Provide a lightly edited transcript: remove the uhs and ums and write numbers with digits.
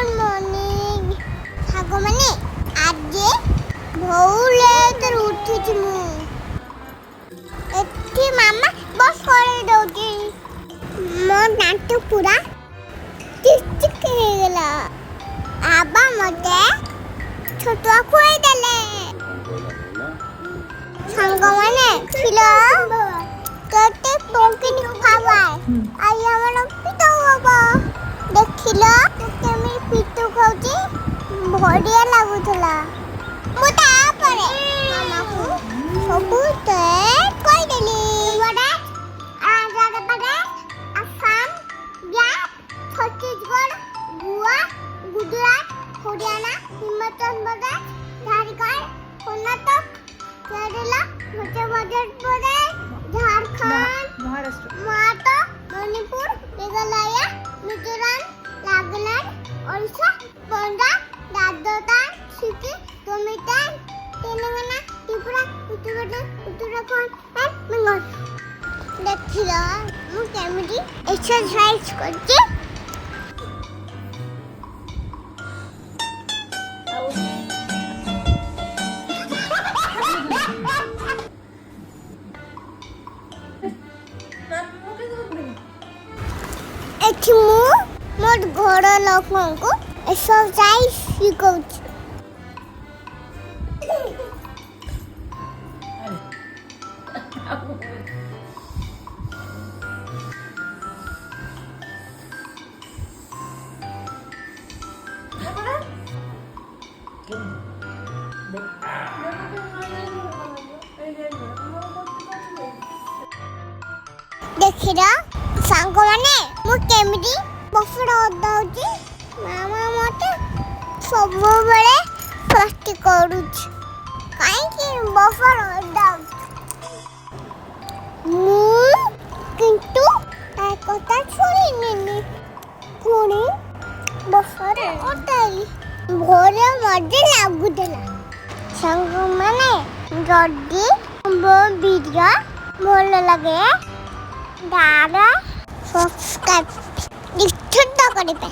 Good morning sago माने आज भौले तर उठिछि मु एठी मामा बस करे दउची मो दांत पूरा चिक हे गेला आबा मते छोटुआ खुआई देले सागो माने खिलो केते पोकिनी खावाय आई हमर पितो बाबा देखिलो केमी पितु खाउची बढ़िया लागुथला मु तापरे मामा को सबु ते कहि देली बड़ा आजाद बड़ा असम बिहार छत्तीसगढ़ गोवा गुजरात हरियाणा हिमाचल प्रदेश झारखंड कर्नाटक केरला मध्य प्रदेश झारखंड महाराष्ट्र मणिपुर मेघालय मिजोरम नागालैंड ओडिशा पंजाब राजस्थान सिक्किम तमिलनाडु तेलंगाना त्रिपुरा उत्तर प्रदेश उत्तराखंड एंड बंगाल देखिला मु केमिति एक्सरसाइज करके एठी मु मोर घर लोगों को एक्सरसाइज सिखाउछ देखिरा सांग माने मु केमिति बफड़ दउची मामा मते सब बेले प्लास्टिक करूछ काई कि बफड़ दउछ मु किंतु आ कथा सुनिनी कोनी बफड़ ओटाई भोरे मजे लागुदला सांग माने जदी बो वीडियो भल लगे दादा सब्सक्राइब निश्चित करिबे।